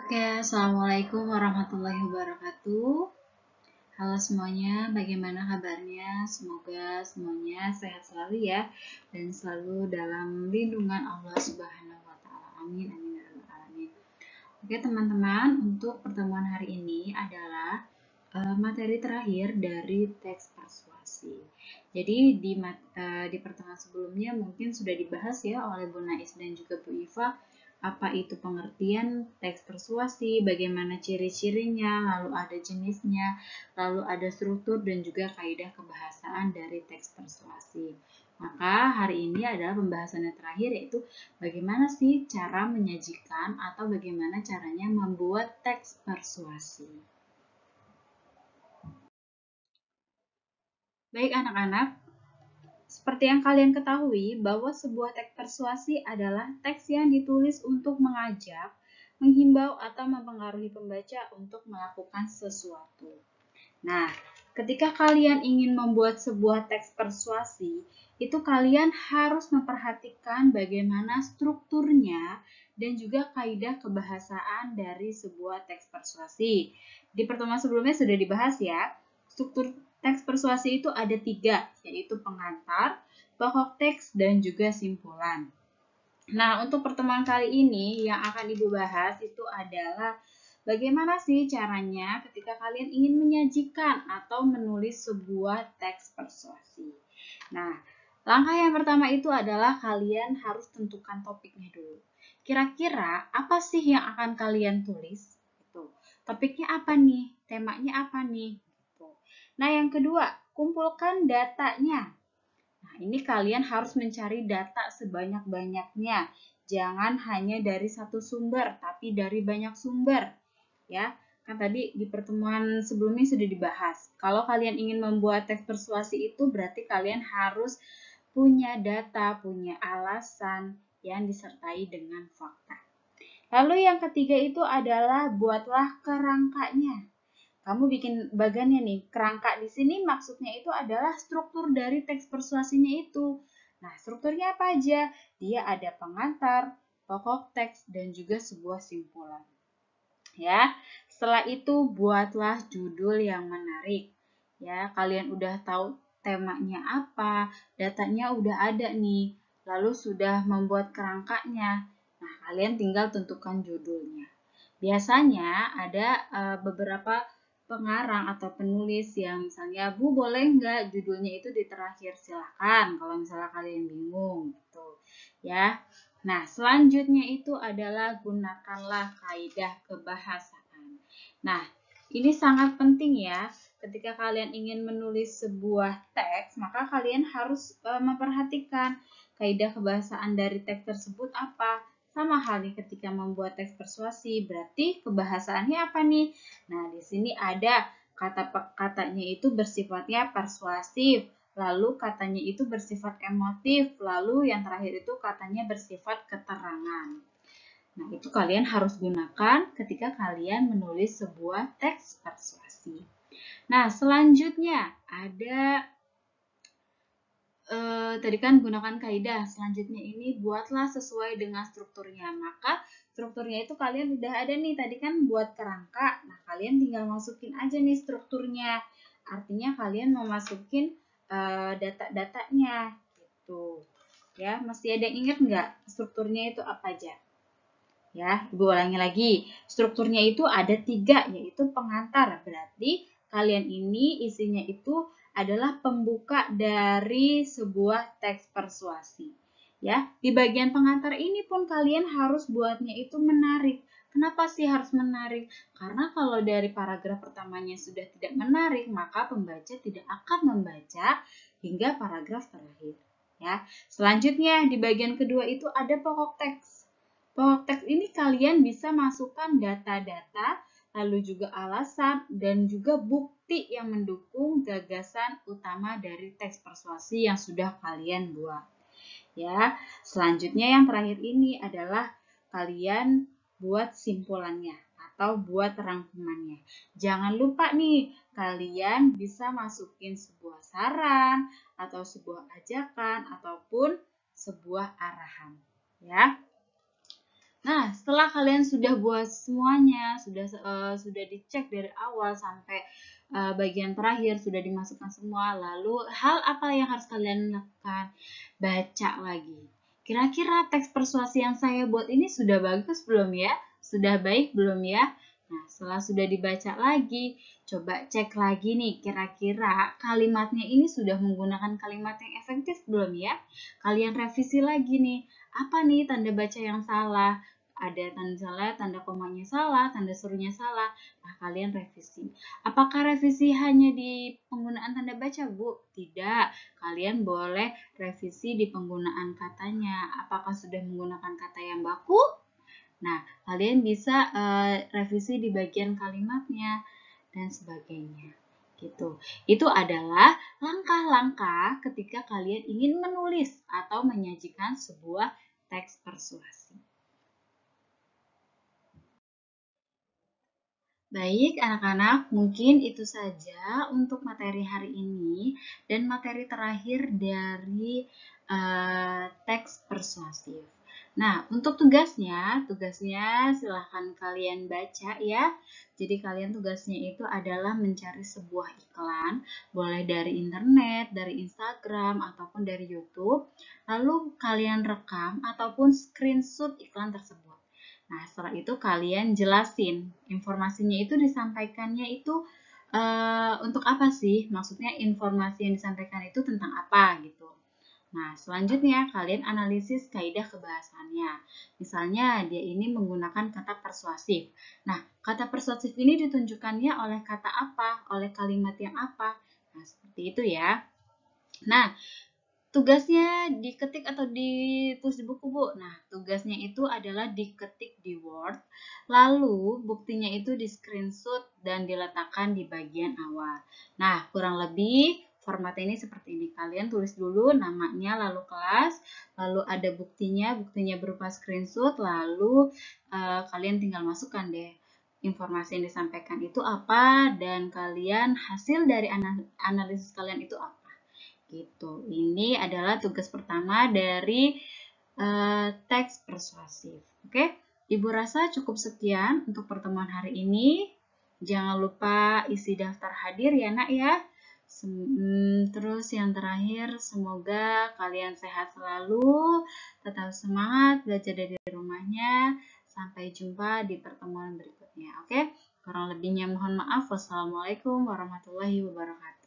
Oke, Assalamualaikum warahmatullahi wabarakatuh. Halo semuanya, bagaimana kabarnya? Semoga semuanya sehat selalu ya, dan selalu dalam lindungan Allah Subhanahu wa Ta'ala. Amin, amin, ya rabbal alamin. Oke, teman-teman, untuk pertemuan hari ini adalah materi terakhir dari teks persuasi. Jadi di pertemuan sebelumnya mungkin sudah dibahas ya oleh Bu Nais dan juga Bu Iva apa itu pengertian teks persuasi, bagaimana ciri-cirinya, lalu ada jenisnya, lalu ada struktur dan juga kaidah kebahasaan dari teks persuasi. Maka hari ini adalah pembahasan yang terakhir, yaitu bagaimana sih cara menyajikan atau bagaimana caranya membuat teks persuasi. Baik anak-anak, seperti yang kalian ketahui bahwa sebuah teks persuasi adalah teks yang ditulis untuk mengajak, menghimbau atau mempengaruhi pembaca untuk melakukan sesuatu. Nah, ketika kalian ingin membuat sebuah teks persuasi, itu kalian harus memperhatikan bagaimana strukturnya dan juga kaidah kebahasaan dari sebuah teks persuasi. Di pertemuan sebelumnya sudah dibahas ya, struktur teks persuasi itu ada 3, yaitu pengantar, pokok teks, dan juga simpulan. Nah, untuk pertemuan kali ini yang akan Ibu bahas itu adalah bagaimana sih caranya ketika kalian ingin menyajikan atau menulis sebuah teks persuasi. Nah, langkah yang pertama itu adalah kalian harus tentukan topiknya dulu. Kira-kira apa sih yang akan kalian tulis? Itu. Topiknya apa nih? Temanya apa nih? Gitu. Nah, yang kedua, kumpulkan datanya. Nah, ini kalian harus mencari data sebanyak-banyaknya. Jangan hanya dari satu sumber, tapi dari banyak sumber. Ya, kan tadi di pertemuan sebelumnya sudah dibahas. Kalau kalian ingin membuat teks persuasi itu berarti kalian harus punya data, punya alasan yang disertai dengan fakta. Lalu yang ketiga itu adalah buatlah kerangkanya. Kamu bikin bagannya nih, kerangka di sini maksudnya itu adalah struktur dari teks persuasinya itu. Nah, strukturnya apa aja? Dia ada pengantar, pokok teks, dan juga sebuah simpulan. Ya, setelah itu buatlah judul yang menarik. Ya, kalian udah tahu temanya apa, datanya udah ada nih, lalu sudah membuat kerangkanya. Nah, kalian tinggal tentukan judulnya. Biasanya ada beberapa pengarang atau penulis yang misalnya, Bu boleh nggak judulnya itu di terakhir, silahkan kalau misalnya kalian bingung gitu ya. Nah, selanjutnya itu adalah gunakanlah kaidah kebahasaan. Nah, ini sangat penting ya. Ketika kalian ingin menulis sebuah teks, maka kalian harus memperhatikan kaidah kebahasaan dari teks tersebut apa. Sama halnya ketika membuat teks persuasi, berarti kebahasaannya apa nih? Nah, di sini ada kata-katanya itu bersifatnya persuasif, lalu katanya itu bersifat emotif, lalu yang terakhir itu katanya bersifat keterangan. Nah, itu kalian harus gunakan ketika kalian menulis sebuah teks persuasi. Nah, selanjutnya ada tadi kan gunakan kaidah. Selanjutnya ini buatlah sesuai dengan strukturnya. Maka strukturnya itu kalian udah ada nih. Tadi kan buat kerangka. Nah, kalian tinggal masukin aja nih strukturnya. Artinya kalian mau masukin data-datanya gitu. Ya, masih ada yang ingat nggak strukturnya itu apa aja? Ya, Ibu ulangi lagi. Strukturnya itu ada 3, yaitu pengantar. Berarti kalian ini isinya itu adalah pembuka dari sebuah teks persuasi. Ya, di bagian pengantar ini pun kalian harus buatnya itu menarik. Kenapa sih harus menarik? Karena kalau dari paragraf pertamanya sudah tidak menarik, maka pembaca tidak akan membaca hingga paragraf terakhir. Ya, selanjutnya di bagian kedua itu ada pokok teks. Pokok teks ini kalian bisa masukkan data-data, lalu juga alasan, dan juga bukti yang mendukung gagasan utama dari teks persuasi yang sudah kalian buat. Ya, selanjutnya yang terakhir ini adalah kalian buat simpulannya atau buat rangkumannya. Jangan lupa nih, kalian bisa masukin sebuah saran atau sebuah ajakan ataupun sebuah arahan. Ya. Nah, setelah kalian sudah buat semuanya, sudah dicek dari awal sampai bagian terakhir sudah dimasukkan semua, lalu hal apa yang harus kalian lakukan? Baca lagi. Kira-kira teks persuasi yang saya buat ini sudah bagus belum ya? Sudah baik belum ya? Nah, setelah sudah dibaca lagi, coba cek lagi nih, kira-kira kalimatnya ini sudah menggunakan kalimat yang efektif belum ya? Kalian revisi lagi nih, apa nih tanda baca yang salah? Ada tanda salah, tanda komanya salah, tanda serunya salah. Nah, kalian revisi. Apakah revisi hanya di penggunaan tanda baca, Bu? Tidak. Kalian boleh revisi di penggunaan katanya. Apakah sudah menggunakan kata yang baku? Nah, kalian bisa revisi di bagian kalimatnya dan sebagainya. Gitu. Itu adalah langkah-langkah ketika kalian ingin menulis atau menyajikan sebuah teks persuasi. Baik, anak-anak, mungkin itu saja untuk materi hari ini dan materi terakhir dari teks persuasif. Nah, untuk tugasnya silahkan kalian baca ya. Jadi kalian tugasnya itu adalah mencari sebuah iklan, boleh dari internet, dari Instagram, ataupun dari YouTube. Lalu kalian rekam ataupun screenshot iklan tersebut. Nah, setelah itu kalian jelasin informasinya itu disampaikannya itu untuk apa sih? Maksudnya informasi yang disampaikan itu tentang apa gitu. Nah, selanjutnya kalian analisis kaidah kebahasannya. Misalnya dia ini menggunakan kata persuasif. Nah, kata persuasif ini ditunjukkannya oleh kata apa? Oleh kalimat yang apa? Nah, seperti itu ya. Nah, tugasnya diketik atau ditulis di buku, Bu. Nah, tugasnya itu adalah diketik di Word, lalu buktinya itu di screenshot dan diletakkan di bagian awal. Nah, kurang lebih formatnya ini seperti ini. Kalian tulis dulu namanya, lalu kelas, lalu ada buktinya berupa screenshot, lalu kalian tinggal masukkan deh informasi yang disampaikan itu apa, dan kalian hasil dari analisis kalian itu apa. Gitu. Ini adalah tugas pertama dari teks persuasif. Oke, Ibu rasa cukup sekian untuk pertemuan hari ini. Jangan lupa isi daftar hadir ya, Nak ya. Terus yang terakhir, semoga kalian sehat selalu, tetap semangat belajar dari rumahnya. Sampai jumpa di pertemuan berikutnya. Oke, kurang lebihnya mohon maaf. Wassalamualaikum warahmatullahi wabarakatuh.